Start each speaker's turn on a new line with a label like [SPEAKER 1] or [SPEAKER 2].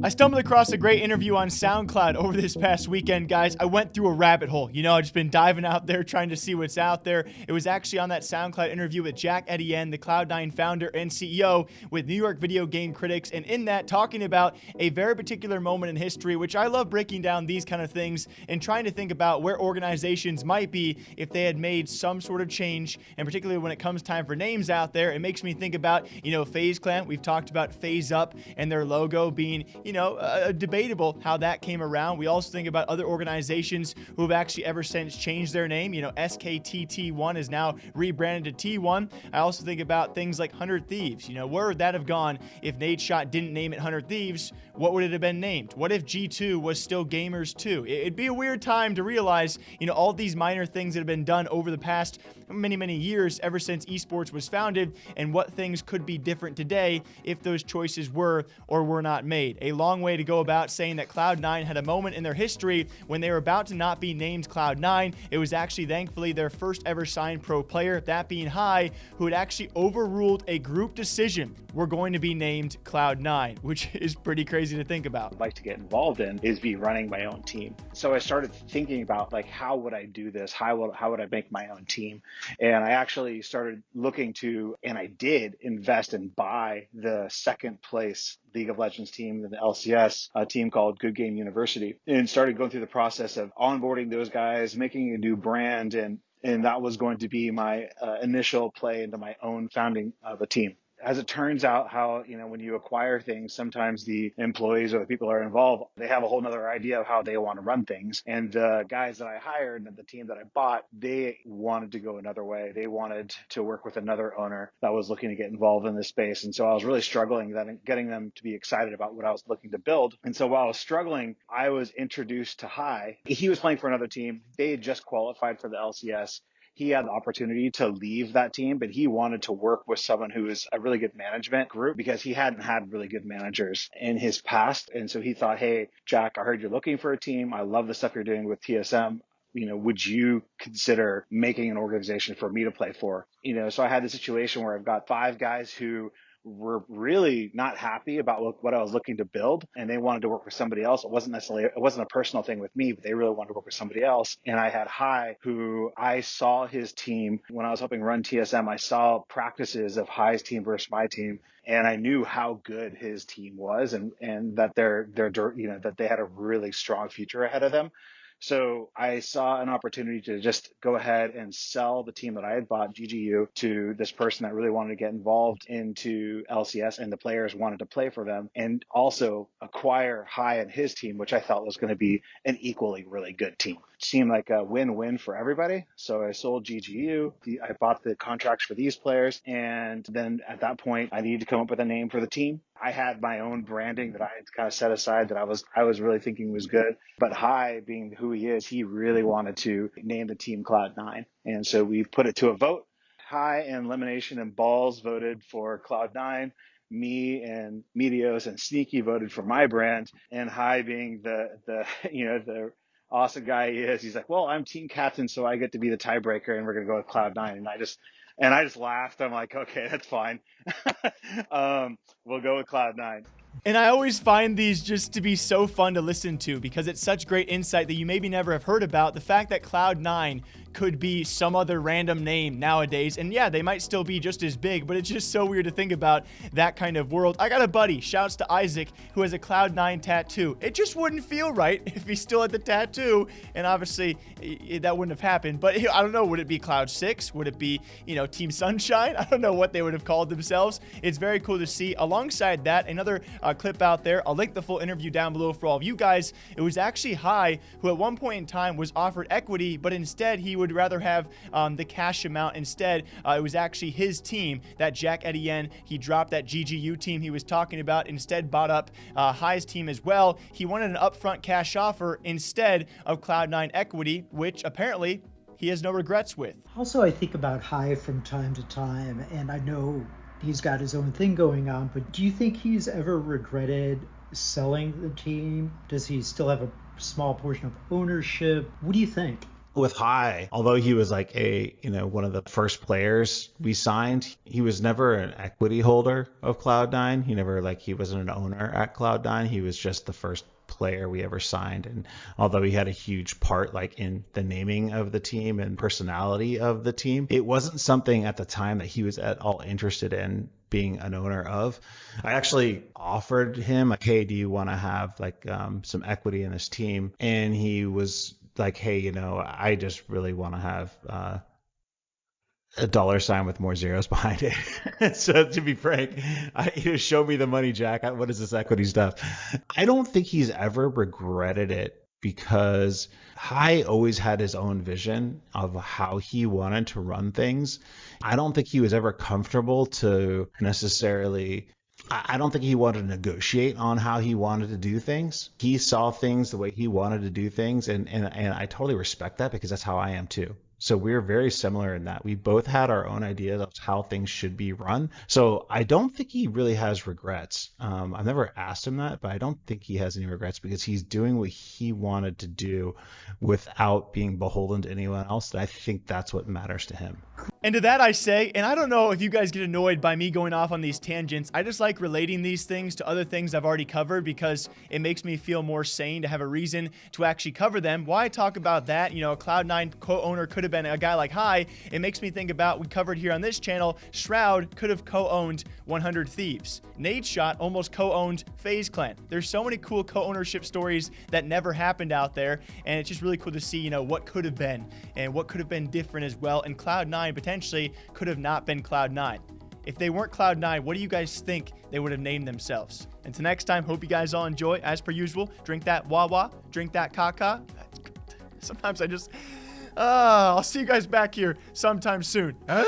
[SPEAKER 1] I stumbled across a great interview on SoundCloud over this past weekend, guys. I went through a rabbit hole. I've just been diving out there trying to see what's out there. It was actually on that SoundCloud interview with Jack Etienne, the Cloud9 founder and CEO, with New York video game critics, and in that, talking about a very particular moment in history, which I love breaking down these kind of things and trying to think about where organizations might be if they had made some sort of change, and particularly when it comes time for names out there, it makes me think about, FaZe Clan. We've talked about FaZe Up and their logo being, debatable how that came around. We also think about other organizations who have actually ever since changed their name. SKTT1 is now rebranded to T1. I also think about things like 100 Thieves. Where would that have gone if Nadeshot didn't name it 100 Thieves? What would it have been named? What if G2 was still Gamers 2? It'd be a weird time to realize, all these minor things that have been done over the past many years ever since esports was founded, and what things could be different today if those choices were or were not made. A long way to go about saying that Cloud9 had a moment in their history when they were about to not be named Cloud9. It was actually, thankfully, their first ever signed pro player, that being High, who had actually overruled a group decision. We're going to be named Cloud9, which is pretty crazy to think about.
[SPEAKER 2] I'd like to get involved in is be running my own team. So I started thinking about how would I do this? How would I make my own team? And I actually started looking to, and I did invest and buy the second place League of Legends team in the LCS, a team called Good Game University, and started going through the process of onboarding those guys, making a new brand, and that was going to be my initial play into my own founding of a team. As it turns out, when you acquire things, sometimes the employees or the people that are involved, they have a whole nother idea of how they want to run things. And the guys that I hired and the team that I bought, they wanted to go another way. They wanted to work with another owner that was looking to get involved in this space. And so I was really struggling getting them to be excited about what I was looking to build. And so while I was struggling, I was introduced to High. He was playing for another team. They had just qualified for the LCS. He had the opportunity to leave that team, but he wanted to work with someone who is a really good management group because he hadn't had really good managers in his past. And so he thought, hey, Jack, I heard you're looking for a team. I love the stuff you're doing with TSM. Would you consider making an organization for me to play for? So I had the situation where I've got 5 guys who were really not happy about what I was looking to build, and they wanted to work with somebody else. It wasn't a personal thing with me, but they really wanted to work with somebody else. And I had High, who I saw his team when I was helping run TSM. I saw practices of High's team versus my team, and I knew how good his team was, and that that they had a really strong future ahead of them. So I saw an opportunity to just go ahead and sell the team that I had bought, GGU, to this person that really wanted to get involved into LCS, and the players wanted to play for them, and also acquire High and his team, which I thought was going to be an equally really good team. It seemed like a win-win for everybody. So I sold GGU. I bought the contracts for these players. And then at that point, I needed to come up with a name for the team. I had my own branding that I had kind of set aside that I was really thinking was good. But High, being who he is, he really wanted to name the team Cloud9. And so we put it to a vote. High and Elimination and Balls voted for Cloud9. Me and Meteos and Sneaky voted for my brand. And High, being the awesome guy he is, he's like, well, I'm team captain, so I get to be the tiebreaker, and we're going to go with Cloud9. And I just laughed. I'm like, okay, that's fine. We'll go with Cloud9.
[SPEAKER 1] And I always find these just to be so fun to listen to because it's such great insight that you maybe never have heard about. The fact that Cloud9 could be some other random name nowadays. And yeah, they might still be just as big, but it's just so weird to think about that kind of world. I got a buddy, shouts to Isaac, who has a Cloud9 tattoo. It just wouldn't feel right if he still had the tattoo. And obviously that wouldn't have happened. But I don't know, would it be Cloud6? Would it be, Team Sunshine? I don't know what they would have called themselves. It's very cool to see. Alongside that, another clip out there. I'll link the full interview down below for all of you guys. It was actually High, who at one point in time was offered equity, but instead he would rather have the cash amount instead. It was actually his team, that Jack Etienne. He dropped that GGU team he was talking about, instead bought up High's team as well. He wanted an upfront cash offer instead of Cloud9 equity, which apparently he has no regrets with.
[SPEAKER 3] Also, I think about High from time to time, and I know he's got his own thing going on, but do you think he's ever regretted selling the team? Does he still have a small portion of ownership? What do you think?
[SPEAKER 4] with High, although he was like one of the first players we signed, he was never an equity holder of Cloud9. He wasn't an owner at Cloud9. He was just the first player we ever signed. And although he had a huge part like in the naming of the team and personality of the team, it wasn't something at the time that he was at all interested in being an owner of. I actually offered him like, hey, do you want to have like some equity in this team? And he was like, hey, I just really want to have a dollar sign with more zeros behind it. So to be frank, show me the money, Jack. What is this equity stuff? I don't think he's ever regretted it, because High always had his own vision of how he wanted to run things. I don't think he was ever comfortable to necessarily, I don't think he wanted to negotiate on how he wanted to do things. He saw things the way he wanted to do things, and I totally respect that, because that's how I am too. So we're very similar in that we both had our own ideas of how things should be run. So I don't think he really has regrets. I've never asked him that, but I don't think he has any regrets, because he's doing what he wanted to do without being beholden to anyone else. And I think that's what matters to him.
[SPEAKER 1] And to that I say, and I don't know if you guys get annoyed by me going off on these tangents, I just like relating these things to other things I've already covered, because it makes me feel more sane to have a reason to actually cover them. Why talk about that? A Cloud9 co-owner could have been a guy like High. It makes me think about, we covered here on this channel, Shroud could have co-owned 100 Thieves. Nadeshot almost co-owned FaZe Clan. There's so many cool co-ownership stories that never happened out there, and it's just really cool to see, what could have been and what could have been different as well. And Cloud9 potentially could have not been Cloud9. If they weren't Cloud9, what do you guys think they would have named themselves? Until next time, hope you guys all enjoy. As per usual, drink that Wawa, drink that Kaka. Sometimes I just... I'll see you guys back here sometime soon. Huh?